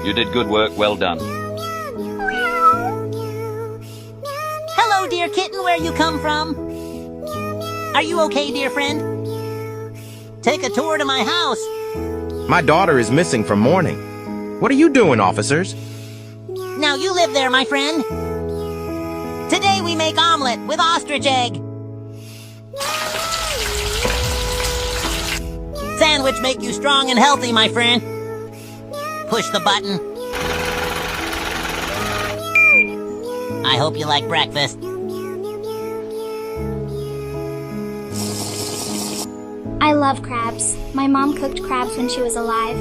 You did good work, well done. Hello, dear kitten, where you come from? Are you okay, dear friend? Take a tour to my house. My daughter is missing from mourning. What are you doing, officers? Now you live there, my friend. Today we make omelet with ostrich egg. Sandwich make you strong and healthy, my friend. Push the button. I hope you like breakfast. I love crabs. My mom cooked crabs when she was alive.